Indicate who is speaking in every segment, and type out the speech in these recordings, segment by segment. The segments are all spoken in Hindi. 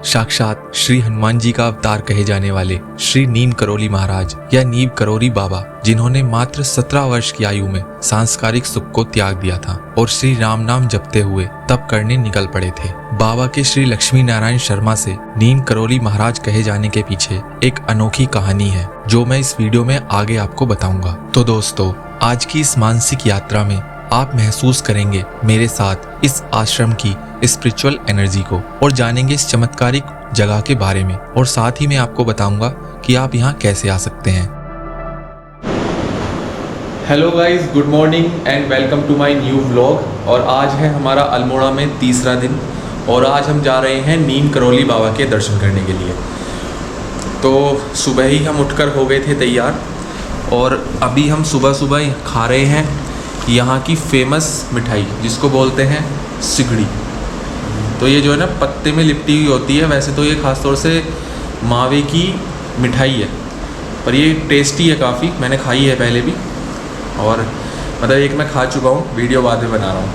Speaker 1: साक्षात श्री हनुमान जी का अवतार कहे जाने वाले श्री नीम करोली महाराज या नीम करोली बाबा, जिन्होंने मात्र 17 वर्ष की आयु में सांसारिक सुख को त्याग दिया था और श्री राम नाम जपते हुए तप करने निकल पड़े थे। बाबा के श्री लक्ष्मी नारायण शर्मा से नीम करोली महाराज कहे जाने के पीछे एक अनोखी कहानी है, जो मैं इस वीडियो में आगे आपको बताऊंगा। तो दोस्तों, आज की इस मानसिक यात्रा में आप महसूस करेंगे मेरे साथ इस आश्रम की स्पिरिचुअल एनर्जी को और जानेंगे इस चमत्कारिक जगह के बारे में, और साथ ही मैं आपको बताऊंगा कि आप यहाँ कैसे आ सकते हैं। Hello guys, good morning and welcome to my new vlog. और आज है हमारा अल्मोड़ा में तीसरा दिन और आज हम जा रहे हैं नीम करोली बाबा के दर्शन करने के लिए। तो सुबह ही हम उठकर हो गए थे तैयार और अभी हम सुबह सुबह खा रहे हैं यहाँ की फेमस मिठाई जिसको बोलते हैं सिगड़ी। तो ये जो है ना पत्ते में लिपटी हुई होती है। वैसे तो ये ख़ासतौर से मावे की मिठाई है, पर ये टेस्टी है काफ़ी। मैंने खाई है पहले भी और मतलब एक मैं खा चुका हूँ, वीडियो बाद में बना रहा हूँ।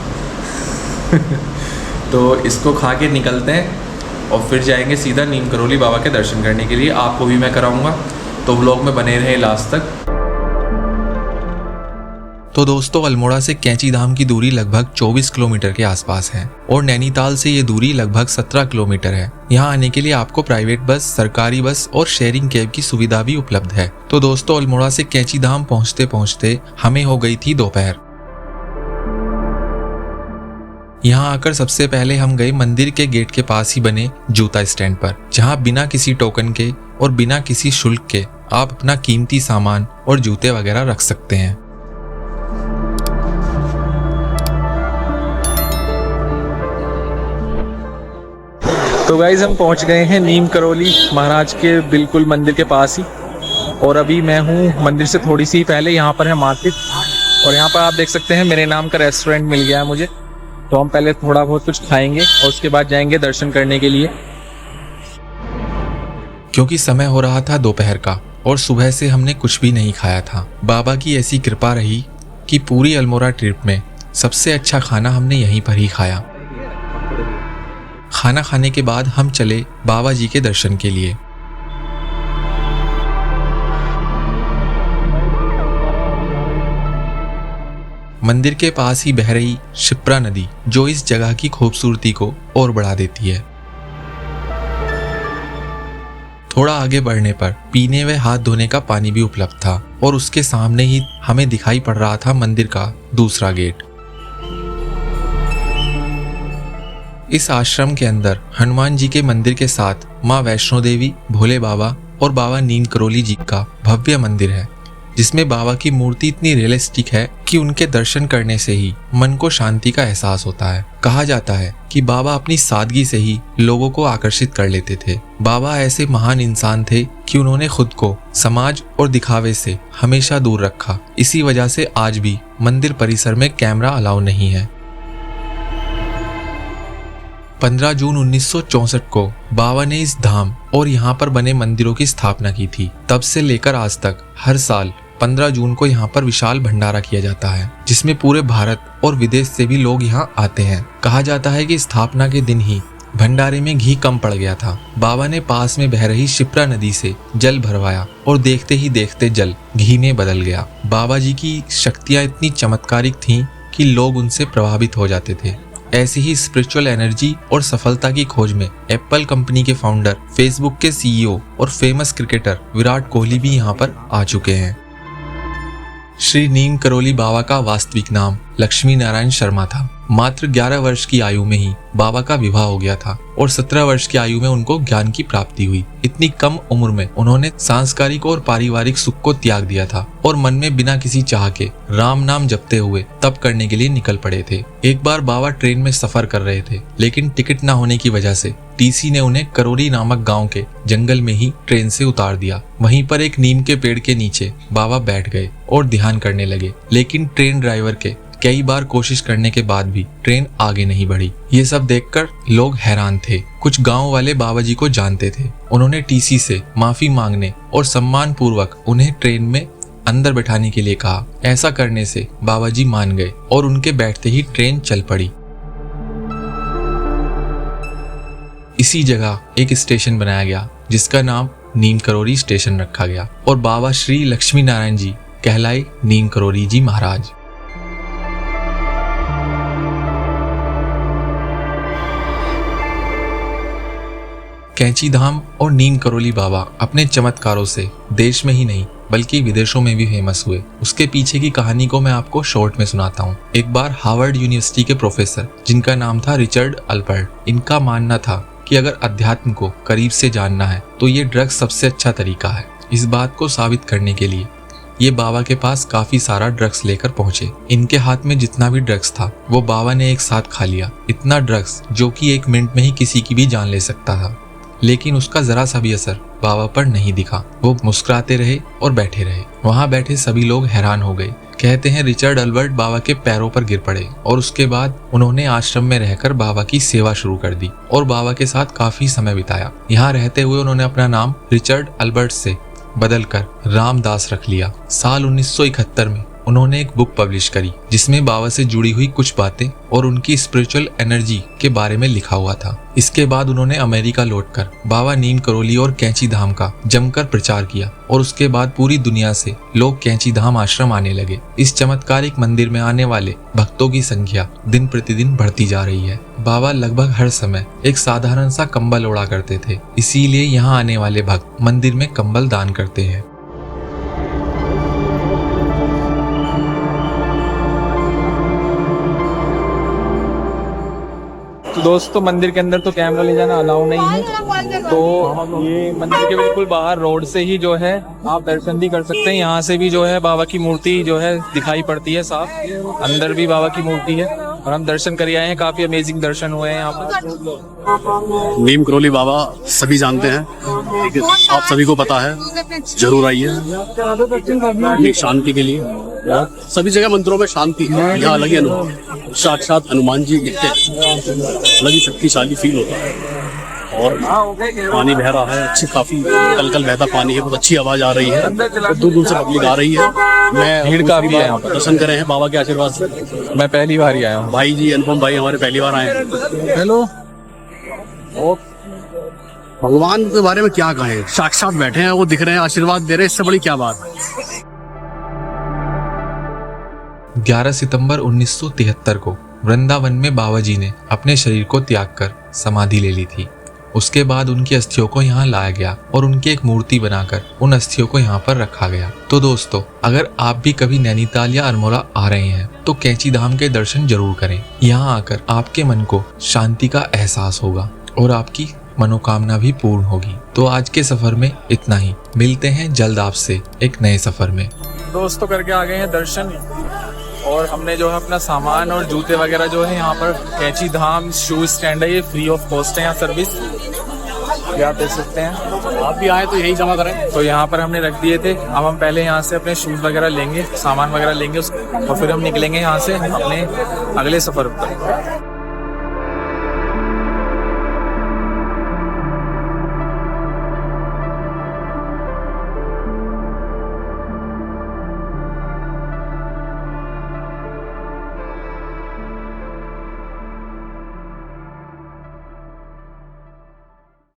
Speaker 1: तो इसको खा के निकलते हैं और फिर जाएंगे सीधा नीम करोली बाबा के दर्शन करने के लिए। आपको भी मैं कराऊँगा, तो व्लॉग में बने रहें लास्ट तक। तो दोस्तों, अल्मोड़ा से कैंची धाम की दूरी लगभग 24 किलोमीटर के आसपास है और नैनीताल से ये दूरी लगभग 17 किलोमीटर है। यहाँ आने के लिए आपको प्राइवेट बस, सरकारी बस और शेयरिंग कैब की सुविधा भी उपलब्ध है। तो दोस्तों, अल्मोड़ा से कैंची धाम पहुँचते पहुँचते हमें हो गई थी दोपहर। यहाँ आकर सबसे पहले हम गए मंदिर के गेट के पास ही बने जूता स्टैंड पर, जहाँ बिना किसी टोकन के और बिना किसी शुल्क के आप अपना कीमती सामान और जूते वगैरह रख सकते हैं। तो गाइज, हम पहुंच गए हैं नीम करोली महाराज के बिल्कुल मंदिर के पास ही। और अभी मैं हूं मंदिर से थोड़ी सी पहले। यहाँ पर है मार्केट और यहाँ पर आप देख सकते हैं मेरे नाम का रेस्टोरेंट मिल गया है मुझे। तो हम पहले थोड़ा बहुत कुछ खाएंगे और उसके बाद जाएंगे दर्शन करने के लिए, क्योंकि समय हो रहा था दोपहर का और सुबह से हमने कुछ भी नहीं खाया था। बाबा की ऐसी कृपा रही कि पूरी अल्मोड़ा ट्रिप में सबसे अच्छा खाना हमने यहीं पर ही खाया। खाना खाने के बाद हम चले बाबा जी के दर्शन के लिए। मंदिर के पास ही बह रही शिप्रा नदी, जो इस जगह की खूबसूरती को और बढ़ा देती है। थोड़ा आगे बढ़ने पर पीने व हाथ धोने का पानी भी उपलब्ध था और उसके सामने ही हमें दिखाई पड़ रहा था मंदिर का दूसरा गेट। इस आश्रम के अंदर हनुमान जी के मंदिर के साथ माँ वैष्णो देवी, भोले बाबा और बाबा नीम करोली जी का भव्य मंदिर है, जिसमें बाबा की मूर्ति इतनी रियलिस्टिक है कि उनके दर्शन करने से ही मन को शांति का एहसास होता है। कहा जाता है कि बाबा अपनी सादगी से ही लोगों को आकर्षित कर लेते थे। बाबा ऐसे महान इंसान थे कि उन्होंने खुद को समाज और दिखावे से हमेशा दूर रखा। इसी वजह से आज भी मंदिर परिसर में कैमरा अलाउ नहीं है। 15 जून 1964 को बाबा ने इस धाम और यहाँ पर बने मंदिरों की स्थापना की थी। तब से लेकर आज तक हर साल 15 जून को यहाँ पर विशाल भंडारा किया जाता है, जिसमें पूरे भारत और विदेश से भी लोग यहाँ आते हैं। कहा जाता है कि स्थापना के दिन ही भंडारे में घी कम पड़ गया था। बाबा ने पास में बह रही शिप्रा नदी से जल भरवाया और देखते ही देखते जल घी में बदल गया। बाबा जी की शक्तियाँ इतनी चमत्कारिक थीं कि लोग उनसे प्रभावित हो जाते थे। ऐसी ही स्पिरिचुअल एनर्जी और सफलता की खोज में एप्पल कंपनी के फाउंडर, फेसबुक के सीईओ और फेमस क्रिकेटर विराट कोहली भी यहाँ पर आ चुके हैं। श्री नीम करोली बाबा का वास्तविक नाम लक्ष्मी नारायण शर्मा था। मात्र 11 वर्ष की आयु में ही बाबा का विवाह हो गया था और 17 वर्ष की आयु में उनको ज्ञान की प्राप्ति हुई। इतनी कम उम्र में उन्होंने सांसारिक और पारिवारिक सुख को त्याग दिया था और मन में बिना किसी चाह के राम नाम जपते हुए तप करने के लिए निकल पड़े थे। एक बार बाबा ट्रेन में सफर कर रहे थे, लेकिन टिकट न होने की वजह से टीसी ने उन्हें करोली नामक गांव के जंगल में ही ट्रेन से उतार दिया। वहीं पर एक नीम के पेड़ के नीचे बाबा बैठ गए और ध्यान करने लगे, लेकिन ट्रेन ड्राइवर के कई बार कोशिश करने के बाद भी ट्रेन आगे नहीं बढ़ी। ये सब देखकर लोग हैरान थे। कुछ गांव वाले बाबा जी को जानते थे। उन्होंने टीसी से माफी मांगने और सम्मान पूर्वक उन्हें ट्रेन में अंदर बैठाने के लिए कहा। ऐसा करने से बाबा जी मान गए और उनके बैठते ही ट्रेन चल पड़ी। इसी जगह एक स्टेशन बनाया गया जिसका नाम नीम करोली स्टेशन रखा गया और बाबा श्री लक्ष्मी नारायण जी कहलाए नीम करोली जी महाराज। कैंची धाम और नीम करोली बाबा अपने चमत्कारों से देश में ही नहीं बल्कि विदेशों में भी फेमस हुए। उसके पीछे की कहानी को मैं आपको शॉर्ट में सुनाता हूँ। एक बार हार्वर्ड यूनिवर्सिटी के प्रोफेसर जिनका नाम था रिचर्ड अल्बर्ट, इनका मानना था कि अगर अध्यात्म को करीब से जानना है तो ये ड्रग्स सबसे अच्छा तरीका है। इस बात को साबित करने के लिए ये बाबा के पास काफी सारा ड्रग्स लेकर पहुंचे। इनके हाथ में जितना भी ड्रग्स था वो बाबा ने एक साथ खा लिया। इतना ड्रग्स जो कि 1 मिनट में ही किसी की भी जान ले सकता था, लेकिन उसका जरा सा भी असर बाबा पर नहीं दिखा। वो मुस्कुराते रहे और बैठे रहे। वहां बैठे सभी लोग हैरान हो गए। कहते हैं रिचर्ड अल्बर्ट बाबा के पैरों पर गिर पड़े और उसके बाद उन्होंने आश्रम में रहकर बाबा की सेवा शुरू कर दी और बाबा के साथ काफी समय बिताया। यहाँ रहते हुए उन्होंने अपना नाम रिचर्ड अल्बर्ट से बदलकर रामदास रख लिया। साल 1971 में उन्होंने एक बुक पब्लिश करी जिसमें बाबा से जुड़ी हुई कुछ बातें और उनकी स्पिरिचुअल एनर्जी के बारे में लिखा हुआ था। इसके बाद उन्होंने अमेरिका लौटकर बाबा नीम करोली और कैंची धाम का जमकर प्रचार किया और उसके बाद पूरी दुनिया से लोग कैंची धाम आश्रम आने लगे। इस चमत्कारिक मंदिर में आने वाले भक्तों की संख्या दिन प्रतिदिन बढ़ती जा रही है। बाबा लगभग हर समय एक साधारण सा कंबल ओढ़ा करते थे, इसीलिए यहाँ आने वाले भक्त मंदिर में कंबल दान करते हैं।
Speaker 2: तो दोस्तों मंदिर के अंदर तो कैमरा ले जाना अलाउ नहीं है, तो ये मंदिर के बिल्कुल बाहर रोड से ही जो है आप दर्शन भी कर सकते हैं। यहाँ से भी जो है बाबा की मूर्ति जो है दिखाई पड़ती है साफ। अंदर भी बाबा की मूर्ति है और हम दर्शन कर आए हैं। काफी अमेजिंग दर्शन हुए हैं यहाँ पर।
Speaker 3: नीम करोली बाबा सभी जानते हैं, आप सभी को पता है, जरूर आइए शांति के लिए। सभी जगह मंदिरों में शांति है, यहाँ अलग ही अनुभव। साक्षात हनुमान जी दिखते अलग ही शक्तिशाली फील होता है और पानी बह रहा है, अच्छी काफी कल बहता पानी है, बहुत अच्छी आवाज आ रही है, दूर दूर से पब्लिक आ रही है। मैं
Speaker 2: भीड़ काफी है यहाँ पर,
Speaker 3: दर्शन करे हैं बाबा के आशीर्वाद से।
Speaker 2: मैं पहली बार ही आया हूँ।
Speaker 3: भाई जी अनुपम भाई हमारे पहली बार आए हैं।
Speaker 2: हेलो।
Speaker 3: भगवान के बारे में क्या कहें, साक्षात बैठे हैं, वो दिख रहे हैं, आशीर्वाद दे रहे हैं, इससे बड़ी क्या बात है।
Speaker 1: 11 सितंबर 1973 को वृंदावन में बाबा जी ने अपने शरीर को त्याग कर समाधि ले ली थी। उसके बाद उनकी अस्थियों को यहाँ लाया गया और उनकी एक मूर्ति बनाकर उन अस्थियों को यहाँ पर रखा गया। तो दोस्तों, अगर आप भी कभी नैनीताल या अल्मोड़ा आ रहे हैं तो कैंची धाम के दर्शन जरूर करें। यहाँ आकर आपके मन को शांति का एहसास होगा और आपकी मनोकामना भी पूर्ण होगी। तो आज के सफर में इतना ही। मिलते हैं जल्द आपसे एक नए सफर में।
Speaker 2: दोस्तों करके आ गए हैं दर्शन और हमने जो है अपना सामान और जूते वगैरह जो है यहाँ पर कैंची धाम शू स्टैंड है, ये फ्री ऑफ कॉस्ट है यहाँ सर्विस, ये आप देख सकते हैं।
Speaker 3: आप भी आए तो यही जमा करें।
Speaker 2: तो यहाँ पर हमने रख दिए थे। अब हम पहले यहाँ से अपने शूज वगैरह लेंगे, सामान वगैरह लेंगे और फिर हम निकलेंगे यहाँ से अपने अगले सफर पर।